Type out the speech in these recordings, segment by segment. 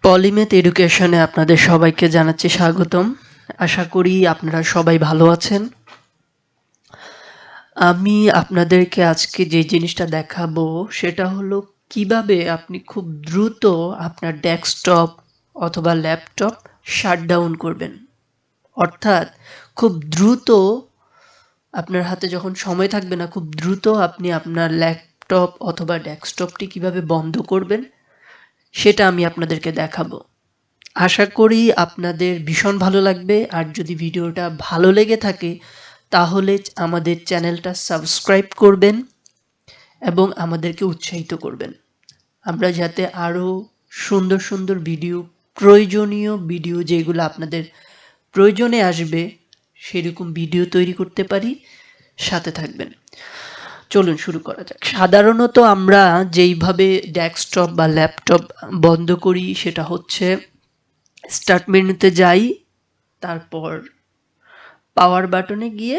Polymath এডুকেশনে আপনাদের সবাইকে জানাচ্ছি স্বাগতম। আশা করি আপনারা সবাই ভালো আছেন। আমি আপনাদেরকে আজকে যে জিনিসটা দেখাবো সেটা হলো কিভাবে আপনি খুব দ্রুত আপনার ডেস্কটপ অথবা ল্যাপটপ শাটডাউন করবেন। অর্থাৎ খুব দ্রুত আপনার হাতে যখন সময় থাকবে না, খুব দ্রুত আপনি আপনার ল্যাপটপ অথবা ডেস্কটপটি কিভাবে বন্ধ করবেন সেটা আমি আপনাদেরকে দেখাবো। আশা করি আপনাদের ভীষণ ভালো লাগবে। আর যদি ভিডিওটা ভালো লেগে থাকে তাহলে আমাদের চ্যানেলটা সাবস্ক্রাইব করবেন এবং আমাদেরকে উৎসাহিত করবেন, আমরা যাতে আরও সুন্দর সুন্দর ভিডিও, প্রয়োজনীয় ভিডিও যেগুলো আপনাদের প্রয়োজনে আসবে সেরকম ভিডিও তৈরি করতে পারি। সাথে থাকবেন। চলুন শুরু করা যাক। সাধারণত আমরা যেইভাবে ডেস্কটপ বা ল্যাপটপ বন্ধ করি সেটা হচ্ছে স্টার্ট মেনুতে যাই, তারপর পাওয়ার বাটনে গিয়ে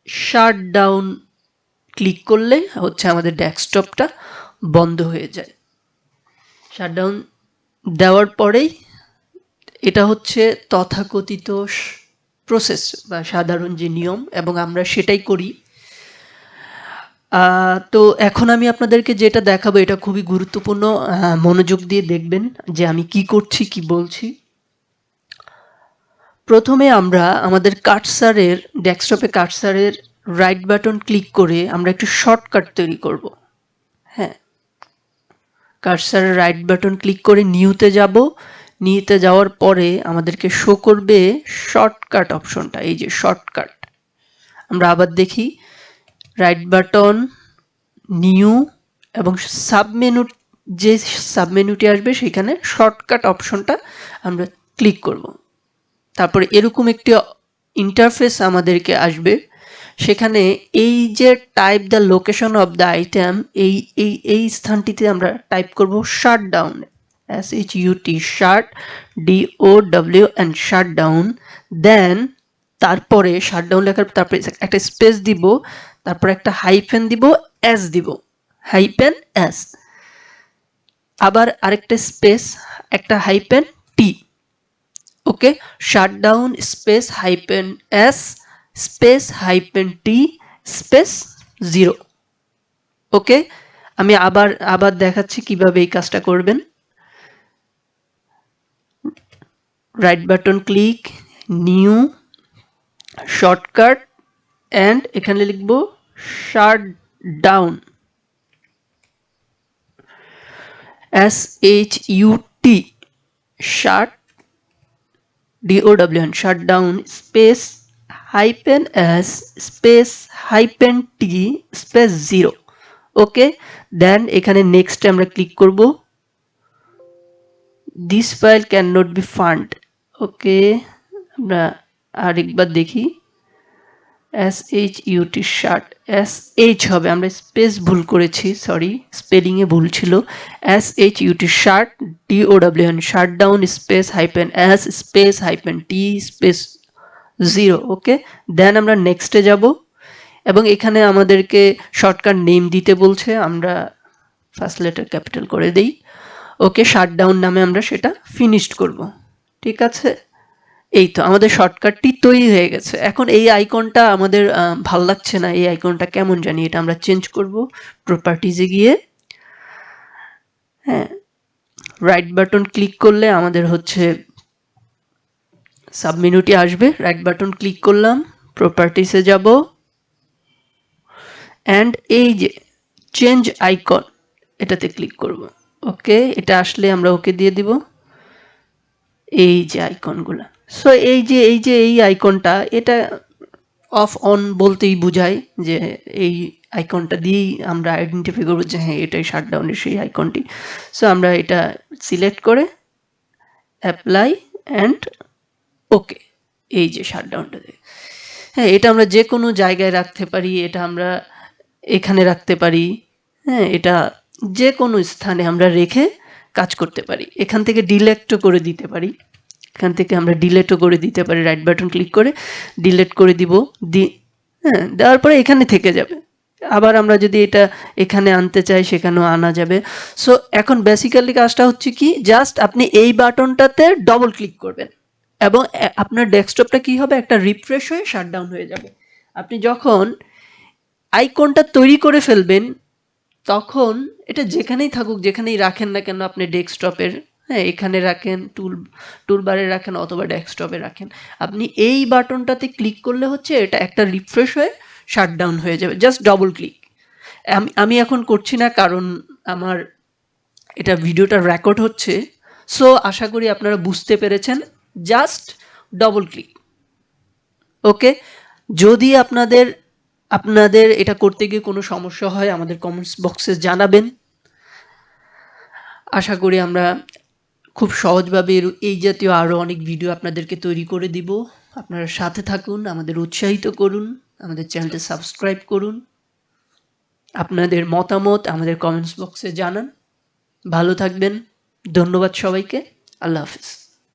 শাটডাউন ক্লিক করলে হচ্ছে আমাদের ডেস্কটপটা বন্ধ হয়ে যায়। শাটডাউন দেওয়ার পরেই এটা হচ্ছে তথাকথিত প্রসেস বা সাধারণ যে নিয়ম, এবং আমরা সেটাই করি। তো এখন আমি আপনাদেরকে যেটা দেখাবো এটা খুবই গুরুত্বপূর্ণ, মনোযোগ দিয়ে দেখবেন যে আমি কি করছি, কি বলছি। প্রথমে আমরা আমাদের কার্সারের, ডেস্কটপে কার্সারের রাইট বাটন ক্লিক করে আমরা একটু শর্টকাট তৈরি করব। হ্যাঁ, কার্সারের রাইট বাটন ক্লিক করে নিউতে যাব। নিউতে যাওয়ার পরে আমাদেরকে শো করবে শর্টকাট অপশনটা, এই যে শর্টকাট। আমরা আবার দেখি, রাইট বাটন, নিউ এবং সাবমেনু, যে সাবমেনুটি আসবে সেখানে শর্টকাট অপশনটা আমরা ক্লিক করব। তারপরে এরকম একটি ইন্টারফেস আমাদেরকে আসবে, সেখানে এই যে type the location of the item, এই স্থানটিতে আমরা টাইপ করব shutdown, SHUT, shut, DOW and shutdown. Then তারপরে শাটডাউন লেখার তারপরে একটা স্পেস দিব, তারপরে একটা হাইফেন দিব, এস দিব, হাইফেন এস, আবার আরেকটা স্পেস, একটা hyphen T. Okay, shutdown space hyphen S space hyphen T space 0। Okay, আমি আবার দেখাচ্ছি কিভাবে এই কাজটা করবেন। Right button click, new, shortcut, and এখানে লিখব shutdown, SHUT, shut, DOW, shutdown space hyphen S space hyphen T space 0। Okay, then এখানে নেক্সটে আমরা ক্লিক করব। This file can not be found. Okay, আমরা আরেকবার দেখি, SHUT, শাট, SH হবে, আমরা স্পেস ভুল করেছি, সরি, স্পেলিংয়ে ভুল ছিল। SHUT, shut, DOW, shutdown space hyphen S space hyphen T space 0। Okay, then আমরা নেক্সটে যাব এবং এখানে আমাদেরকে শর্টকাট নেম দিতে বলছে, আমরা ফার্স্ট লেটার ক্যাপিটাল করে দেই। ওকে, শাটডাউন নামে আমরা সেটা ফিনিশড করব। ঠিক আছে, এই তো আমাদের শর্টকাটটি তৈরি হয়ে গেছে। এখন এই আইকনটা আমাদের ভাল লাগছে না, এই আইকনটা কেমন জানি, এটা আমরা চেঞ্জ করব প্রপার্টিজে গিয়ে। হ্যাঁ, রাইট বাটন ক্লিক করলে আমাদের হচ্ছে সাবমেনুটি আসবে। রাইট বাটন ক্লিক করলাম, প্রপার্টিসে যাব, অ্যান্ড এই যে চেঞ্জ আইকন এটাতে ক্লিক করব। ওকে, এটা আসলে আমরা ওকে দিয়ে দিব। এই যে আইকনগুলো, সো এই আইকনটা, এটা অফ অন বলতেই বোঝায় যে এই আইকনটা দিয়েই আমরা আইডেন্টিফাই করবো যে হ্যাঁ এটাই শাটডাউনের সেই আইকনটি। সো আমরা এটা সিলেক্ট করে অ্যাপ্লাই অ্যান্ড ওকে, এই যে শাটডাউনটা, হ্যাঁ এটা আমরা যে কোনো জায়গায় রাখতে পারি, এটা আমরা এখানে রাখতে পারি, হ্যাঁ এটা যে কোনো স্থানে আমরা রেখে কাজ করতে পারি। এখান থেকে ডিলেটও করে দিতে পারি, এখান থেকে আমরা ডিলেটও করে দিতে পারি। রাইট বাটন ক্লিক করে ডিলেট করে দিব, হ্যাঁ দেওয়ার পরে এখানে থেকে যাবে, আবার আমরা যদি এটা এখানে আনতে চাই সেখানেও আনা যাবে। সো এখন বেসিক্যালি কাজটা হচ্ছে কি, জাস্ট আপনি এই বাটনটাতে ডবল ক্লিক করবেন এবং আপনার ডেস্কটপটা কি হবে, একটা রিফ্রেশ হয়ে শাটডাউন হয়ে যাবে। আপনি যখন আইকনটা তৈরি করে ফেলবেন তখন এটা যেখানেই থাকুক, যেখানেই রাখেন না কেন আপনি ডেস্কটপের, হ্যাঁ এখানে রাখেন, টুলবারে রাখেন অথবা ডেস্কটপে রাখেন, আপনি এই বাটনটাতে ক্লিক করলে হচ্ছে এটা একটা রিফ্রেশ হয়ে শাটডাউন হয়ে যাবে, জাস্ট ডবল ক্লিক। আমি এখন করছি না কারণ আমার এটা ভিডিওটা রেকর্ড হচ্ছে। সো আশা করি আপনারা বুঝতে পেরেছেন, জাস্ট ডবল ক্লিক। ওকে, যদি আপনাদের এটা করতে গিয়ে কোনো সমস্যা হয় আমাদের কমেন্টস বক্সে জানাবেন। আশা করি আমরা খুব সহজভাবে এই জাতীয় আরও অনেক ভিডিও আপনাদেরকে তৈরি করে দিব। আপনারা সাথে থাকুন, আমাদের উৎসাহিত করুন, আমাদের চ্যানেলটা সাবস্ক্রাইব করুন, আপনাদের মতামত আমাদের কমেন্টস বক্সে জানান। ভালো থাকবেন, ধন্যবাদ সবাইকে, আল্লাহ হাফিজ।